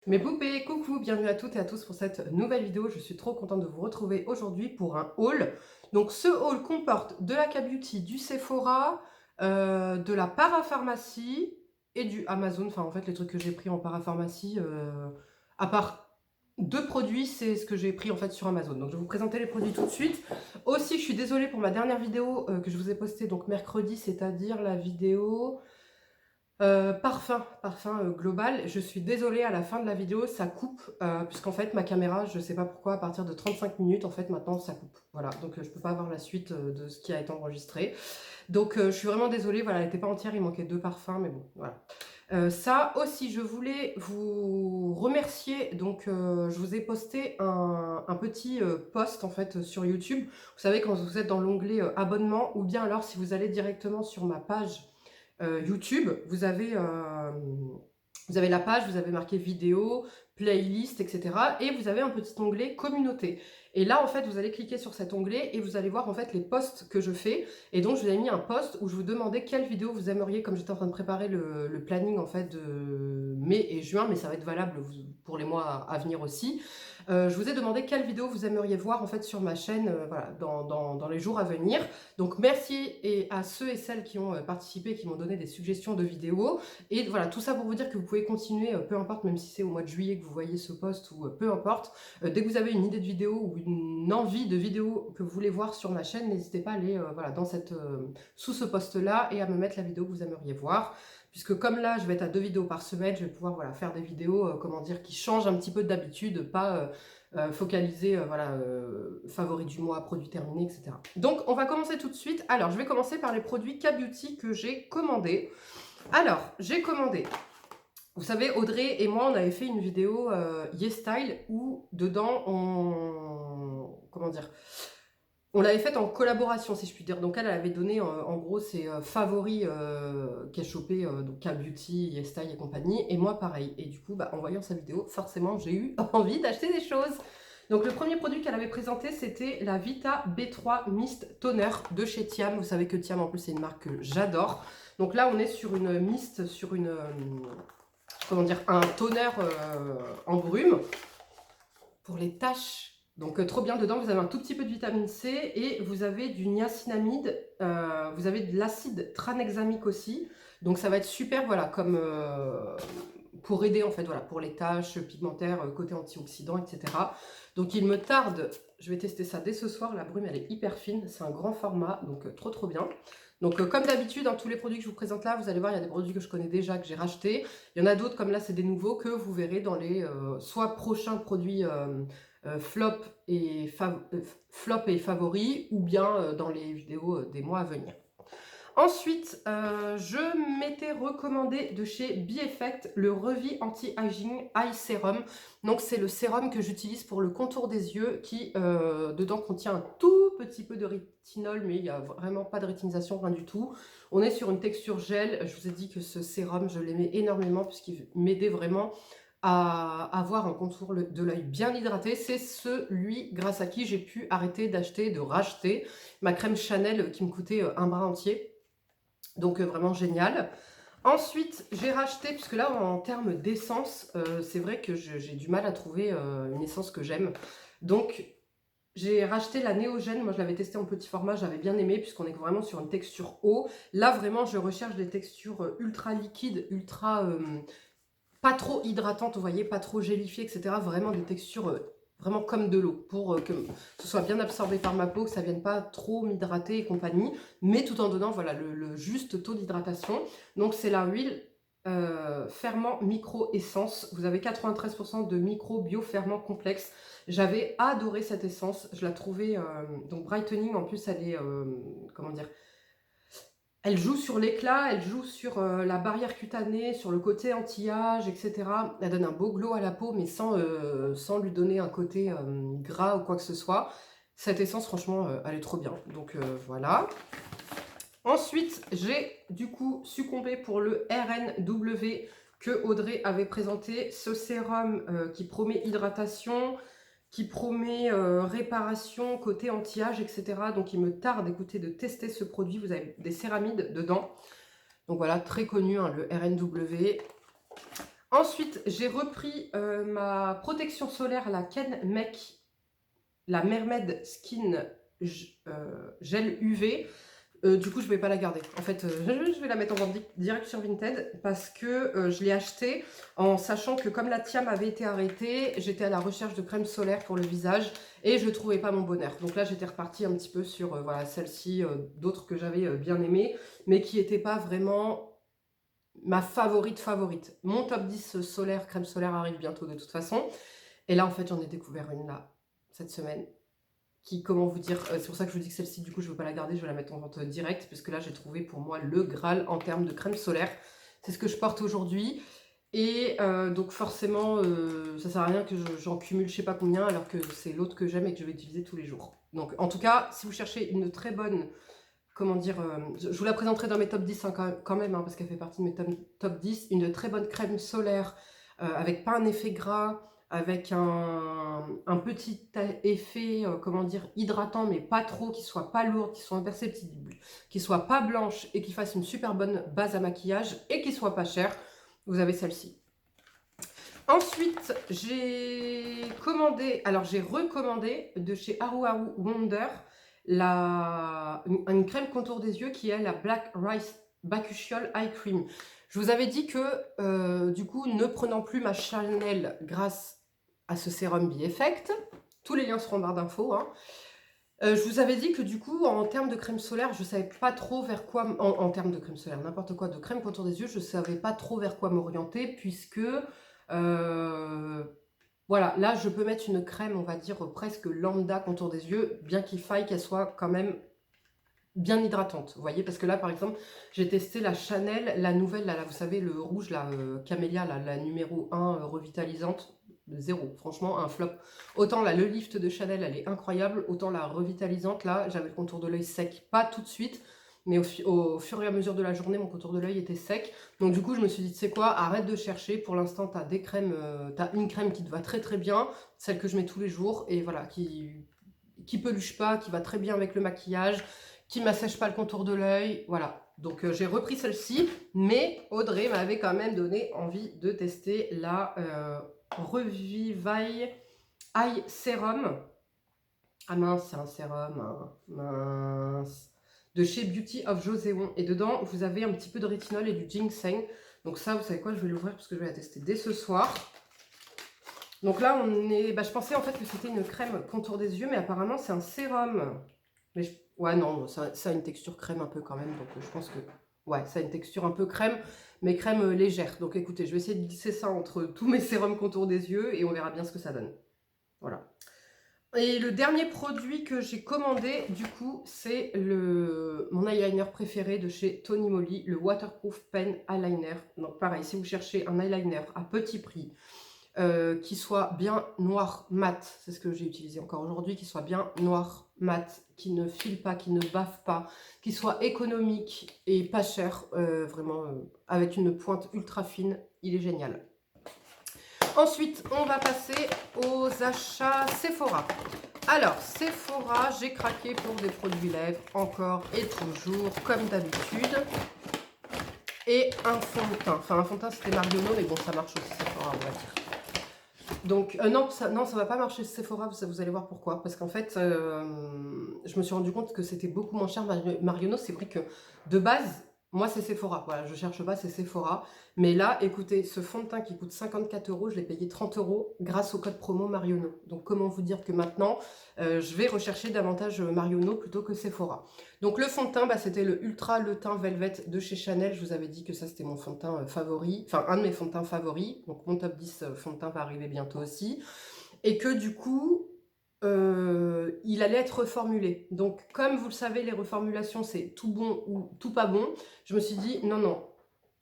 Mes poupées, coucou, bienvenue à toutes et à tous pour cette nouvelle vidéo. Je suis trop contente de vous retrouver aujourd'hui pour un haul. Donc ce haul comporte de la K-Beauty, du Sephora, de la parapharmacie et du Amazon. Enfin en fait les trucs que j'ai pris en parapharmacie, à part deux produits, c'est ce que j'ai pris en fait sur Amazon. Donc je vais vous présenter les produits tout de suite. Aussi je suis désolée pour ma dernière vidéo que je vous ai postée donc mercredi, c'est-à-dire la vidéo... parfum global. Je suis désolée, à la fin de la vidéo, ça coupe, puisqu'en fait, ma caméra, je sais pas pourquoi, à partir de 35 minutes, en fait, maintenant, ça coupe. Voilà, donc je peux pas avoir la suite de ce qui a été enregistré. Donc, je suis vraiment désolée, voilà, elle n'était pas entière, il manquait deux parfums, mais bon, voilà. Ça aussi, je voulais vous remercier. Donc, je vous ai posté un petit post, en fait, sur YouTube. Vous savez, quand vous êtes dans l'onglet abonnement, ou bien alors, si vous allez directement sur ma page YouTube, vous avez la page, vous avez marqué vidéo, playlist, etc. Et vous avez un petit onglet communauté. Et là, en fait, vous allez cliquer sur cet onglet et vous allez voir en fait les posts que je fais. Et donc, je vous ai mis un post où je vous demandais quelle vidéo vous aimeriez, comme j'étais en train de préparer le planning en fait de mai et juin, mais ça va être valable pour les mois à venir aussi. Je vous ai demandé quelle vidéo vous aimeriez voir en fait sur ma chaîne voilà, dans les jours à venir. Donc merci à ceux et celles qui ont participé, qui m'ont donné des suggestions de vidéos. Et voilà, tout ça pour vous dire que vous pouvez continuer, peu importe, même si c'est au mois de juillet que vous voyez ce post ou peu importe. Dès que vous avez une idée de vidéo ou une envie de vidéo que vous voulez voir sur ma chaîne, n'hésitez pas à aller voilà, sous ce post-là et à me mettre la vidéo que vous aimeriez voir. Puisque comme là, je vais être à 2 vidéos par semaine, je vais pouvoir voilà, faire des vidéos comment dire, qui changent un petit peu d'habitude, pas focaliser, voilà, favoris du mois, produits terminés, etc. Donc, on va commencer tout de suite. Alors, je vais commencer par les produits K-Beauty que j'ai commandés. Alors, j'ai commandé... Vous savez, Audrey et moi, on avait fait une vidéo YesStyle où, dedans, comment dire, on l'avait faite en collaboration, si je puis dire. Donc elle avait donné en gros ses favoris qu'elle chopait, donc K-Beauty, YesStyle et compagnie. Et moi pareil. Et du coup, bah, en voyant sa vidéo, forcément, j'ai eu envie d'acheter des choses. Donc le premier produit qu'elle avait présenté, c'était la Vita B3 Mist Toner de chez Thiam. Vous savez que Thiam, en plus, c'est une marque que j'adore. Donc là, on est sur une mist, sur une... comment dire, un toner en brume pour les taches. Donc trop bien, dedans vous avez un tout petit peu de vitamine C et vous avez du niacinamide, vous avez de l'acide tranexamique aussi. Donc ça va être super, voilà, comme pour aider en fait, voilà, pour les taches pigmentaires, côté antioxydant, etc. Donc il me tarde, je vais tester ça dès ce soir. La brume elle est hyper fine, c'est un grand format, donc trop bien. Donc comme d'habitude, dans tous les produits que je vous présente là, vous allez voir, il y a des produits que je connais déjà, que j'ai rachetés. Il y en a d'autres, comme là, c'est des nouveaux que vous verrez dans les soit prochains produits flop flop et favoris, ou bien dans les vidéos des mois à venir. Ensuite, je m'étais recommandé de chez Be-Effect le Revie Anti-Aging Eye Serum. Donc c'est le sérum que j'utilise pour le contour des yeux qui dedans contient un tout petit peu de rétinol, mais il n'y a vraiment pas de rétinisation, rien du tout. On est sur une texture gel. Je vous ai dit que ce sérum, je l'aimais énormément puisqu'il m'aidait vraiment à avoir un contour de l'œil bien hydraté. C'est celui grâce à qui j'ai pu arrêter d'acheter, de racheter ma crème Chanel qui me coûtait un bras entier. Donc vraiment génial. Ensuite, j'ai racheté, puisque là, en termes d'essence, c'est vrai que j'ai du mal à trouver une essence que j'aime. Donc, j'ai racheté la Néogène. Moi, je l'avais testé en petit format, j'avais bien aimé, puisqu'on est vraiment sur une texture eau. Là, vraiment, je recherche des textures ultra liquides, ultra... pas trop hydratantes, vous voyez, pas trop gélifiées, etc. Vraiment des textures... vraiment comme de l'eau, pour que ce soit bien absorbé par ma peau, que ça vienne pas trop m'hydrater et compagnie, mais tout en donnant voilà, le juste taux d'hydratation. Donc c'est la huile ferment micro essence. Vous avez 93% de micro bioferment complexe. J'avais adoré cette essence, je la trouvais donc brightening. En plus elle est comment dire, elle joue sur l'éclat, elle joue sur la barrière cutanée, sur le côté anti-âge, etc. Elle donne un beau glow à la peau, mais sans lui donner un côté gras ou quoi que ce soit. Cette essence, franchement, elle est trop bien. Donc voilà. Ensuite, j'ai du coup succombé pour le RNW que Audrey avait présenté. Ce sérum qui promet hydratation, qui promet réparation, côté anti-âge, etc. Donc il me tarde, écoutez, de tester ce produit. Vous avez des céramides dedans. Donc voilà, très connu, hein, le RNW. Ensuite, j'ai repris ma protection solaire, la Ken Make, la Mermaid Skin Gel UV. Du coup, je vais pas la garder. En fait, je vais la mettre en vente direct sur Vinted parce que je l'ai achetée en sachant que comme la Tiam avait été arrêtée, j'étais à la recherche de crème solaire pour le visage et je trouvais pas mon bonheur. Donc là, j'étais repartie un petit peu sur voilà, celle-ci, d'autres que j'avais bien aimées, mais qui n'étaient pas vraiment ma favorite. Mon top 10 solaire, crème solaire arrive bientôt de toute façon. Et là, en fait, j'en ai découvert une là, cette semaine qui, comment vous dire, c'est pour ça que je vous dis que celle-ci, du coup, je ne veux pas la garder, je vais la mettre en vente directe, parce que là, j'ai trouvé pour moi le Graal en termes de crème solaire. C'est ce que je porte aujourd'hui. Et donc forcément, ça sert à rien que j'en cumule je sais pas combien, alors que c'est l'autre que j'aime et que je vais utiliser tous les jours. Donc en tout cas, si vous cherchez une très bonne, comment dire, je vous la présenterai dans mes top 10 hein, quand même, hein, parce qu'elle fait partie de mes top 10, une très bonne crème solaire, avec pas un effet gras, avec un petit effet, comment dire, hydratant, mais pas trop, qui soit pas lourde, qui soit imperceptible, qui soit pas blanche et qui fasse une super bonne base à maquillage et qui soit pas chère. Vous avez celle-ci. Ensuite, j'ai recommandé de chez Haru Haru Wonder une crème contour des yeux qui est la Black Rice Bakuchiol Eye Cream. Je vous avais dit que, du coup, ne prenant plus ma Chanel grâce à ce sérum B-Effect, tous les liens seront en barre d'infos, hein. Je vous avais dit que du coup, en termes de crème solaire, je ne savais pas trop vers quoi... En termes de crème solaire, n'importe quoi, de crème contour des yeux, je ne savais pas trop vers quoi m'orienter, puisque... voilà, là, je peux mettre une crème, on va dire, presque lambda contour des yeux, bien qu'il faille qu'elle soit quand même bien hydratante, vous voyez, parce que là, par exemple, j'ai testé la Chanel, la nouvelle, là, vous savez, le rouge, là, Camélia, là, la numéro 1 revitalisante, zéro, franchement, un flop. Autant là, le lift de Chanel, elle est incroyable, autant la revitalisante, là, j'avais le contour de l'œil sec, pas tout de suite, mais au fur et à mesure de la journée, mon contour de l'œil était sec. Donc du coup, je me suis dit, tu sais quoi, arrête de chercher, pour l'instant, tu as des crèmes, tu as une crème qui te va très bien, celle que je mets tous les jours, et voilà, qui peluche pas, qui va très bien avec le maquillage, qui m'assèche pas le contour de l'œil, voilà. Donc j'ai repris celle-ci, mais Audrey m'avait quand même donné envie de tester la Revivify Eye Serum. Ah mince, c'est un sérum, hein, mince. De chez Beauty of Joséon. Et dedans, vous avez un petit peu de rétinol et du ginseng. Donc ça, vous savez quoi, je vais l'ouvrir parce que je vais la tester dès ce soir. Donc là, on est... je pensais en fait que c'était une crème contour des yeux, mais apparemment, c'est un sérum. Mais ouais, non, ça a une texture crème un peu quand même. Donc je pense que... Ouais, ça a une texture un peu crème, mais crème légère. Donc écoutez, je vais essayer de glisser ça entre tous mes sérums contour des yeux et on verra bien ce que ça donne. Voilà. Et le dernier produit que j'ai commandé, du coup, c'est mon eyeliner préféré de chez Tony Moly, le Waterproof Pen Eyeliner. Donc pareil, si vous cherchez un eyeliner à petit prix, qui soit bien noir mat, c'est ce que j'ai utilisé encore aujourd'hui, qui soit bien noir mat, qui ne file pas, qui ne baffe pas, qui soit économique et pas cher, vraiment avec une pointe ultra fine, il est génial. Ensuite, on va passer aux achats Sephora. Alors, Sephora, j'ai craqué pour des produits lèvres, encore et toujours, comme d'habitude. Et un fond de teint. Enfin, un fond de teint, c'était Marionneau, mais bon, ça marche aussi Sephora, on va dire. Donc, non, ça va pas marcher Sephora, vous allez voir pourquoi. Parce qu'en fait, je me suis rendu compte que c'était beaucoup moins cher Marionneau. C'est vrai que, de base, moi, c'est Sephora. Voilà, je cherche pas, c'est Sephora. Mais là, écoutez, ce fond de teint qui coûte 54 €, je l'ai payé 30 € grâce au code promo Marionneau. Donc, comment vous dire que maintenant, je vais rechercher davantage Marionneau plutôt que Sephora. Donc, le fond de teint, c'était le Ultra Le Teint Velvet de chez Chanel. Je vous avais dit que ça, c'était mon fond de teint favori. Enfin, un de mes fonds de teint favoris. Donc, mon top 10 fond de teint va arriver bientôt aussi. Et que du coup... il allait être reformulé. Donc, comme vous le savez, les reformulations, c'est tout bon ou tout pas bon. Je me suis dit, non,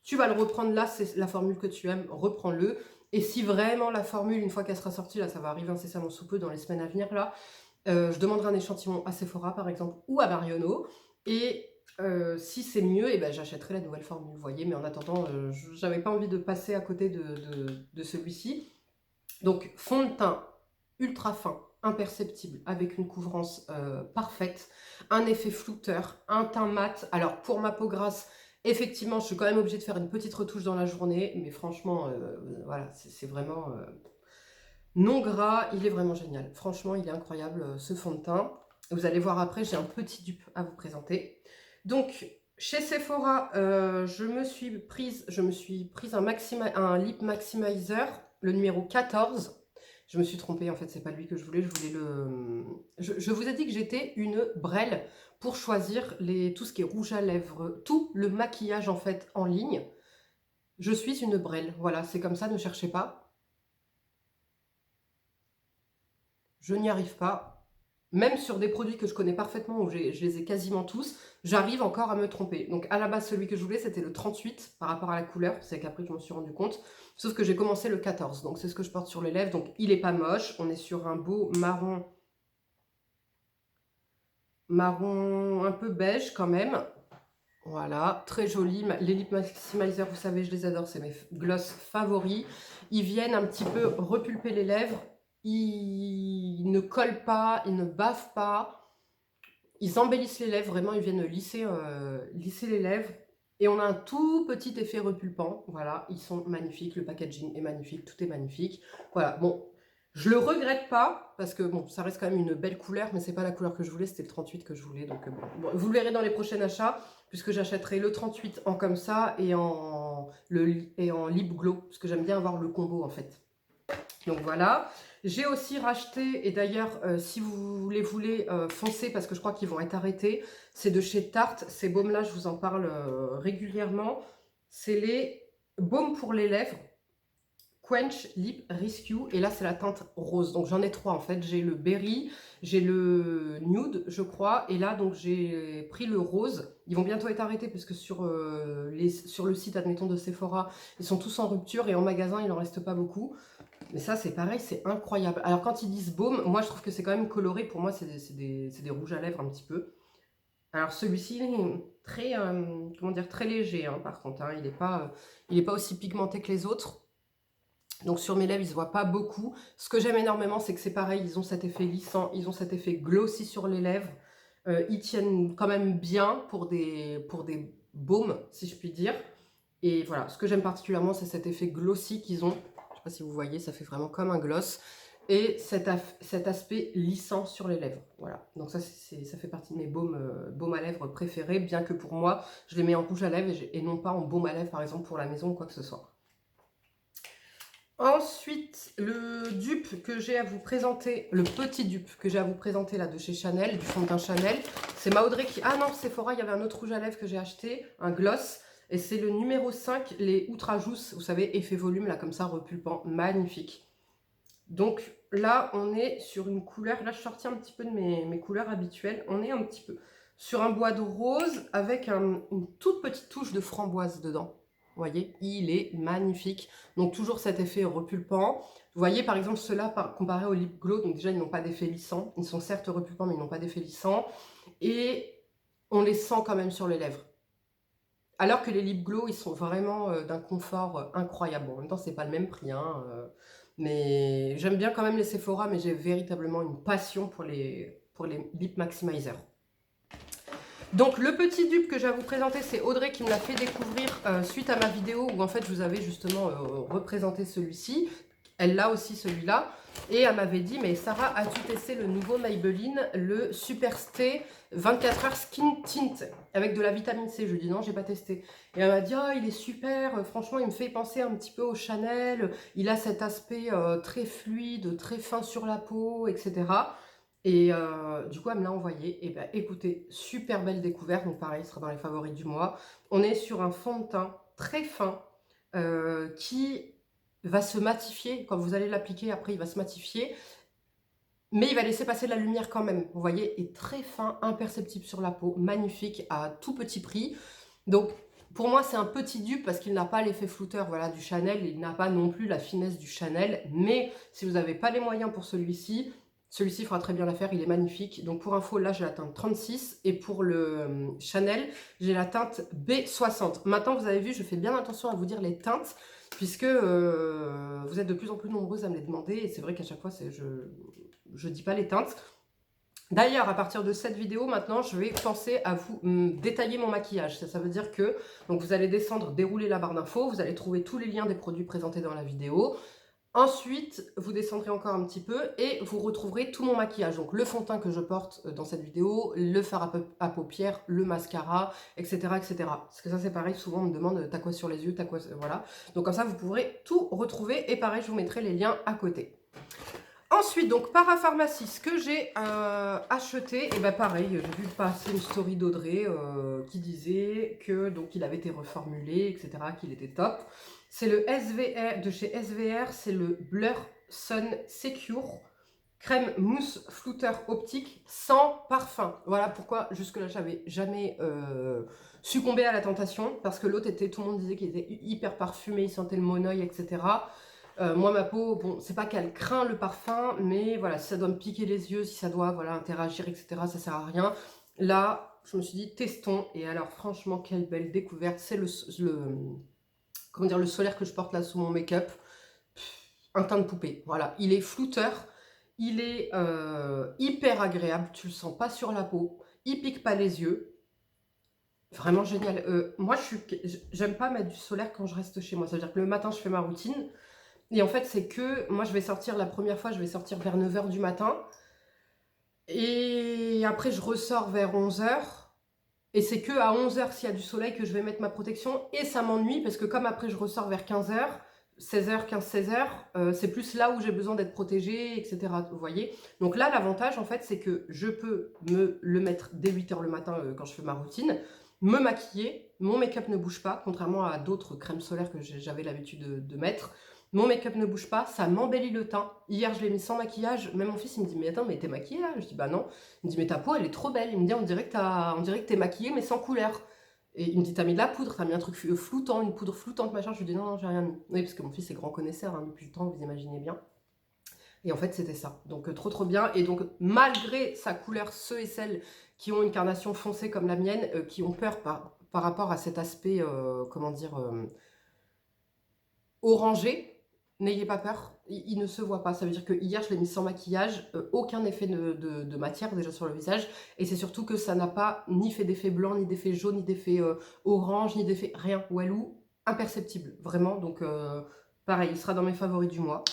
tu vas le reprendre là, c'est la formule que tu aimes, reprends-le. Et si vraiment la formule, une fois qu'elle sera sortie, là, ça va arriver incessamment sous peu dans les semaines à venir, là, je demanderai un échantillon à Sephora, par exemple, ou à Marionneau. Et si c'est mieux, et j'achèterai la nouvelle formule, vous voyez. Mais en attendant, j'avais pas envie de passer à côté de celui-ci. Donc, fond de teint ultra fin, imperceptible, avec une couvrance parfaite, un effet flouteur, un teint mat. Alors pour ma peau grasse, Effectivement, je suis quand même obligée de faire une petite retouche dans la journée, mais franchement, voilà, c'est vraiment non gras, il est vraiment génial. Franchement, il est incroyable ce fond de teint. Vous allez voir après, j'ai un petit dupe à vous présenter. Donc, chez Sephora, je me suis prise un lip maximizer, le numéro 14. Je me suis trompée, en fait, c'est pas lui que je voulais le... Je vous ai dit que j'étais une brêle pour choisir tout ce qui est rouge à lèvres, tout le maquillage, en fait, en ligne. Je suis une brêle, voilà, c'est comme ça, ne cherchez pas. Je n'y arrive pas. Même sur des produits que je connais parfaitement, où je les ai quasiment tous, j'arrive encore à me tromper. Donc à la base, celui que je voulais, c'était le 38 par rapport à la couleur. C'est qu'après, je m'en suis rendu compte. Sauf que j'ai commencé le 14. Donc c'est ce que je porte sur les lèvres. Donc il n'est pas moche. On est sur un beau marron. Marron un peu beige quand même. Voilà, très joli. Les Lip Maximizer, vous savez, je les adore. C'est mes gloss favoris. Ils viennent un petit peu repulper les lèvres. Ils ne collent pas, ils ne bavent pas. Ils embellissent les lèvres, vraiment, ils viennent lisser les lèvres. Et on a un tout petit effet repulpant. Voilà, ils sont magnifiques. Le packaging est magnifique, tout est magnifique. Voilà, bon, je le regrette pas, parce que bon, ça reste quand même une belle couleur, mais c'est pas la couleur que je voulais, c'était le 38 que je voulais. Donc bon, vous le verrez dans les prochains achats, puisque j'achèterai le 38 en comme ça et en lip glow, parce que j'aime bien avoir le combo en fait. Donc voilà. J'ai aussi racheté, et d'ailleurs, si vous les voulez, foncez, parce que je crois qu'ils vont être arrêtés. C'est de chez Tarte. Ces baumes-là, je vous en parle régulièrement. C'est les baumes pour les lèvres. Quench Lip Rescue. Et là, c'est la teinte rose. Donc, j'en ai trois, en fait. J'ai le berry, j'ai le nude, je crois. Et là, donc, j'ai pris le rose. Ils vont bientôt être arrêtés, parce que sur le site, admettons, de Sephora, ils sont tous en rupture. Et en magasin, il n'en reste pas beaucoup. Mais ça, c'est pareil, c'est incroyable. Alors, quand ils disent baume, moi, je trouve que c'est quand même coloré. Pour moi, c'est des rouges à lèvres un petit peu. Alors, celui-ci, il est très, comment dire, très léger, hein, par contre. Hein, il est pas aussi pigmenté que les autres. Donc, sur mes lèvres, il ne se voit pas beaucoup. Ce que j'aime énormément, c'est que c'est pareil. Ils ont cet effet lissant, ils ont cet effet glossy sur les lèvres. Ils tiennent quand même bien pour des baumes, si je puis dire. Et voilà, ce que j'aime particulièrement, c'est cet effet glossy qu'ils ont. Je ne sais pas si vous voyez, ça fait vraiment comme un gloss. Et cet aspect lissant sur les lèvres. Voilà, donc ça fait partie de mes baumes à lèvres préférés, bien que pour moi, je les mets en rouge à lèvres et non pas en baume à lèvres, par exemple, pour la maison ou quoi que ce soit. Ensuite, le dupe que j'ai à vous présenter, le petit dupe que j'ai à vous présenter là de chez Chanel, du fond de teint Chanel, c'est ma Audrey qui... Ah non, Sephora, il y avait un autre rouge à lèvres que j'ai acheté, un gloss, et c'est le numéro 5, les Ultra Juice, vous savez, effet volume, là, comme ça, repulpant, magnifique. Donc là, on est sur une couleur, là je sortis un petit peu de mes couleurs habituelles, on est un petit peu sur un bois de rose avec une toute petite touche de framboise dedans. Vous voyez, il est magnifique. Donc toujours cet effet repulpant. Vous voyez par exemple ceux-là comparé au lip glow, donc déjà ils n'ont pas d'effet lissant. Ils sont certes repulpants mais ils n'ont pas d'effet lissant. Et on les sent quand même sur les lèvres. Alors que les lip glow, ils sont vraiment d'un confort incroyable. Bon, en même temps, c'est pas le même prix, hein, mais j'aime bien quand même les Sephora, mais j'ai véritablement une passion pour les Lip Maximizer. Donc le petit dupe que j'ai à vous présenter, c'est Audrey qui me l'a fait découvrir suite à ma vidéo où en fait je vous avais justement représenté celui-ci. Elle l'a aussi celui-là. Et elle m'avait dit, mais Sarah, as-tu testé le nouveau Maybelline, le Super Stay 24 heures Skin Tint avec de la vitamine C? Je lui ai dit non, j'ai pas testé. Et elle m'a dit, oh, il est super, franchement, il me fait penser un petit peu au Chanel. Il a cet aspect très fluide, très fin sur la peau, etc. Et du coup, elle me l'a envoyé. Et ben, écoutez, super belle découverte. Donc pareil, ce sera dans les favoris du mois. On est sur un fond de teint très fin qui va se matifier. Quand vous allez l'appliquer, après, il va se matifier. Mais il va laisser passer de la lumière quand même. Vous voyez, est très fin, imperceptible sur la peau. Magnifique, à tout petit prix. Donc, pour moi, c'est un petit dupe parce qu'il n'a pas l'effet flouteur voilà, du Chanel. Il n'a pas non plus la finesse du Chanel. Mais si vous n'avez pas les moyens pour celui-ci fera très bien l'affaire, il est magnifique. Donc pour info, là j'ai la teinte 36 et pour le Chanel, j'ai la teinte B60. Maintenant, vous avez vu, je fais bien attention à vous dire les teintes puisque vous êtes de plus en plus nombreuses à me les demander et c'est vrai qu'à chaque fois, je dis pas les teintes. D'ailleurs, à partir de cette vidéo, maintenant, je vais penser à vous détailler mon maquillage. Ça veut dire que donc vous allez descendre, dérouler la barre d'infos, vous allez trouver tous les liens des produits présentés dans la vidéo. Ensuite, vous descendrez encore un petit peu et vous retrouverez tout mon maquillage. Donc le fond de teint que je porte dans cette vidéo, le fard à paupières, le mascara, etc. etc. Parce que ça c'est pareil, souvent on me demande t'as quoi sur les yeux, t'as quoi... Voilà. Donc comme ça vous pourrez tout retrouver et pareil je vous mettrai les liens à côté. Ensuite, donc, parapharmacie, ce que j'ai acheté, et ben pareil, j'ai vu passer une story d'Audrey qui disait que donc il avait été reformulé, etc., qu'il était top. C'est le SVR, de chez SVR, c'est le Blur Sun Secure, crème mousse flouteur optique sans parfum. Voilà pourquoi jusque-là, j'avais jamais succombé à la tentation, parce que l'autre était, tout le monde disait qu'il était hyper parfumé, il sentait le monoeil, etc., moi, ma peau, bon, c'est pas qu'elle craint le parfum, mais voilà, si ça doit me piquer les yeux, si ça doit voilà, interagir, etc., ça sert à rien. Là, je me suis dit, testons. Et alors, franchement, quelle belle découverte. C'est comment dire, le solaire que je porte là sous mon make-up. Un teint de poupée. Voilà, il est flouteur. Il est hyper agréable. Tu le sens pas sur la peau. Il pique pas les yeux. Vraiment génial. Moi, j'aime pas mettre du solaire quand je reste chez moi. Ça veut dire que le matin, je fais ma routine. Et en fait, c'est que moi, je vais sortir la première fois, je vais sortir vers 9 h du matin. Et après, je ressors vers 11 h. Et c'est que à 11 h, s'il y a du soleil, que je vais mettre ma protection. Et ça m'ennuie parce que comme après, je ressors vers 15 h, 16 h, 15, 16 h, c'est plus là où j'ai besoin d'être protégée, etc. Vous voyez? Donc là, l'avantage, en fait, c'est que je peux me le mettre dès 8 h le matin quand je fais ma routine, me maquiller, mon make-up ne bouge pas, contrairement à d'autres crèmes solaires que j'avais l'habitude de mettre. Mon make-up ne bouge pas, ça m'embellit le teint. Hier, je l'ai mis sans maquillage. Même mon fils, il me dit, mais attends, mais t'es maquillée là? Je dis, bah non. Il me dit, mais ta peau, elle est trop belle. Il me dit, on dirait que t'es maquillée, mais sans couleur. Et il me dit, t'as mis de la poudre, t'as mis un truc floutant, une poudre floutante, machin. Je lui dis, non, non, j'ai rien mis. Oui, parce que mon fils est grand connaisseur hein, depuis le temps, vous imaginez bien. Et en fait, c'était ça. Donc, trop, trop bien. Et donc, malgré sa couleur, ceux et celles qui ont une carnation foncée comme la mienne, qui ont peur par rapport à cet aspect, comment dire, orangé, n'ayez pas peur, il ne se voit pas. Ça veut dire que hier, je l'ai mis sans maquillage, aucun effet de matière déjà sur le visage. Et c'est surtout que ça n'a pas ni fait d'effet blanc, ni d'effet jaune, ni d'effet orange, ni d'effet rien. Walou, imperceptible, vraiment. Donc, pareil, il sera dans mes favoris du mois.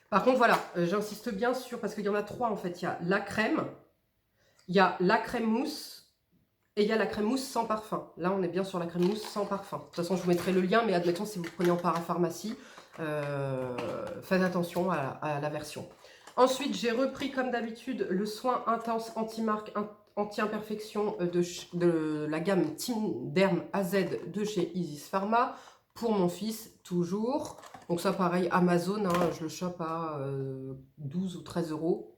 Par contre, voilà, j'insiste bien sur, parce qu'il y en a trois en fait. Il y a la crème, il y a la crème mousse, et il y a la crème mousse sans parfum. Là, on est bien sur la crème mousse sans parfum. De toute façon, je vous mettrai le lien, mais admettons, si vous le prenez en parapharmacie, faites attention à la version. Ensuite, j'ai repris, comme d'habitude, le soin intense anti-marque, anti-imperfection de la gamme Team Derm AZ de chez Isis Pharma. Pour mon fils, toujours. Donc ça, pareil, Amazon, hein, je le chope à 12 ou 13 euros.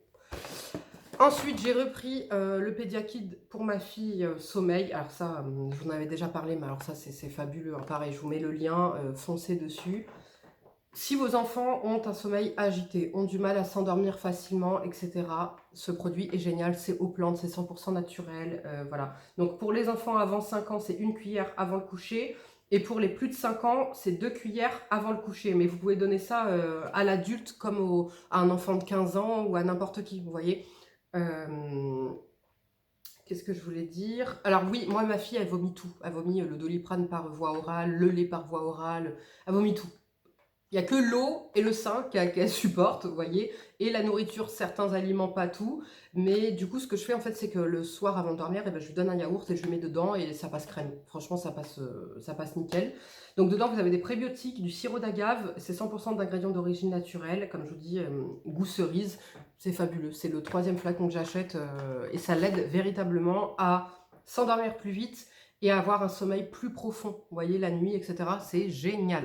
Ensuite, j'ai repris le Pediakid pour ma fille sommeil. Alors ça, je vous en avais déjà parlé, mais alors ça, c'est fabuleux. Hein. Pareil, je vous mets le lien, foncez dessus. Si vos enfants ont un sommeil agité, ont du mal à s'endormir facilement, etc., ce produit est génial. C'est aux plantes, c'est 100% naturel. Voilà. Donc pour les enfants avant 5 ans, c'est 1 cuillère avant le coucher. Et pour les plus de 5 ans, c'est 2 cuillères avant le coucher. Mais vous pouvez donner ça à l'adulte comme à un enfant de 15 ans ou à n'importe qui, vous voyez. Qu'est-ce que je voulais dire? Alors oui, moi ma fille elle vomit tout. Elle vomit le Doliprane par voie orale, le lait par voie orale, elle vomit tout. Il n'y a que l'eau et le sein qu'elle supporte, vous voyez, et la nourriture, certains aliments, pas tout. Mais du coup, ce que je fais en fait, c'est que le soir avant de dormir, je lui donne un yaourt et je lui mets dedans et ça passe crème. Franchement, ça passe nickel. Donc dedans, vous avez des prébiotiques, du sirop d'agave, c'est 100% d'ingrédients d'origine naturelle. Comme je vous dis, goût cerise, c'est fabuleux. C'est le 3e flacon que j'achète et ça l'aide véritablement à s'endormir plus vite et à avoir un sommeil plus profond. Vous voyez, la nuit, etc. C'est génial.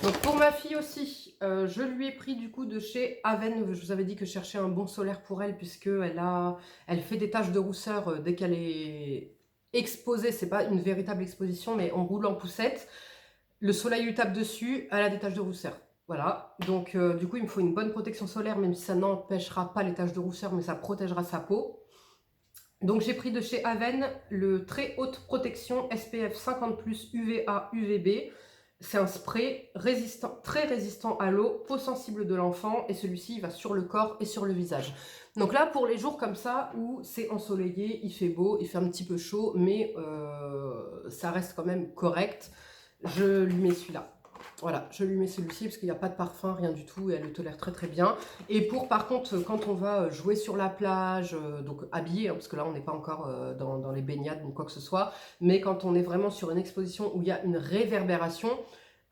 Donc pour ma fille aussi, je lui ai pris du coup de chez Aven. Je vous avais dit que je cherchais un bon solaire pour elle puisque elle fait des taches de rousseur dès qu'elle est exposée. C'est pas une véritable exposition, mais on roule en poussette. Le soleil lui tape dessus, elle a des taches de rousseur. Voilà, donc du coup il me faut une bonne protection solaire, même si ça n'empêchera pas les taches de rousseur, mais ça protégera sa peau. Donc j'ai pris de chez Aven le très haute protection SPF 50+, UVA, UVB. C'est un spray résistant, très résistant à l'eau, peau sensible de l'enfant, et celui-ci il va sur le corps et sur le visage. Donc là, pour les jours comme ça, où c'est ensoleillé, il fait beau, il fait un petit peu chaud, mais ça reste quand même correct, je lui mets celui-là. Voilà, je lui mets celui-ci parce qu'il n'y a pas de parfum, rien du tout, et elle le tolère très très bien. Et pour, par contre, quand on va jouer sur la plage, donc habillé, hein, parce que là on n'est pas encore dans les baignades ou quoi que ce soit, mais quand on est vraiment sur une exposition où il y a une réverbération,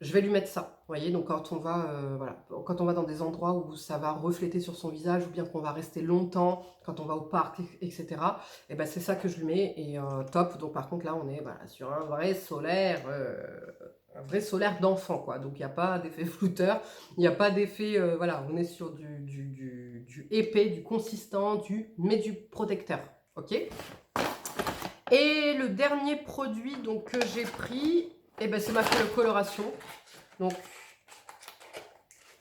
je vais lui mettre ça. Vous voyez, donc quand on va, voilà, quand on va dans des endroits où ça va refléter sur son visage, ou bien qu'on va rester longtemps, quand on va au parc, etc. Et ben c'est ça que je lui mets, et top. Donc par contre là on est voilà, sur un vrai solaire d'enfant, quoi. Donc il n'y a pas d'effet flouteur, il n'y a pas d'effet, voilà, on est sur du épais, du consistant, mais du protecteur, ok. Et le dernier produit donc, que j'ai pris, eh ben, c'est ma coloration. Donc,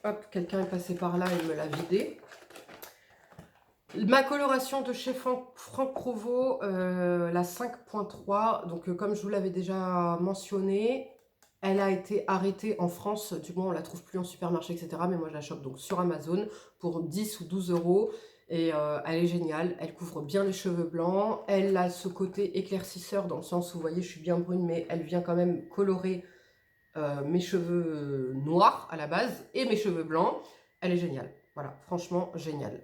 hop, quelqu'un est passé par là et me l'a vidé. Ma coloration de chez Franck Provo, la 5.3, donc comme je vous l'avais déjà mentionné, elle a été arrêtée en France, du moins on la trouve plus en supermarché, etc. Mais moi je la chope donc sur Amazon pour 10 ou 12 euros. Et elle est géniale, elle couvre bien les cheveux blancs, elle a ce côté éclaircisseur dans le sens où vous voyez je suis bien brune, mais elle vient quand même colorer mes cheveux noirs à la base et mes cheveux blancs. Elle est géniale, voilà, franchement géniale.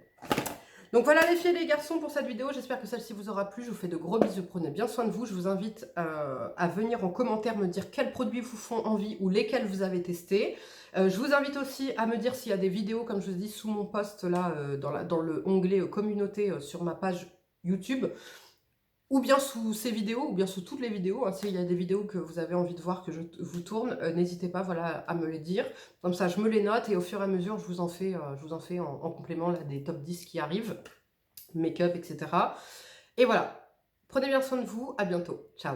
Donc voilà les filles et les garçons pour cette vidéo, j'espère que celle-ci vous aura plu, je vous fais de gros bisous, prenez bien soin de vous, je vous invite à venir en commentaire me dire quels produits vous font envie ou lesquels vous avez testés. Je vous invite aussi à me dire s'il y a des vidéos, comme je vous dis, sous mon post là, dans le onglet communauté sur ma page YouTube, ou bien sous ces vidéos, ou bien sous toutes les vidéos, hein, s'il y a des vidéos que vous avez envie de voir que je vous tourne, n'hésitez pas voilà, à me les dire. Comme ça, je me les note et au fur et à mesure, je vous en fais en complément là, des top 10 qui arrivent, make-up, etc. Et voilà, prenez bien soin de vous, à bientôt, ciao.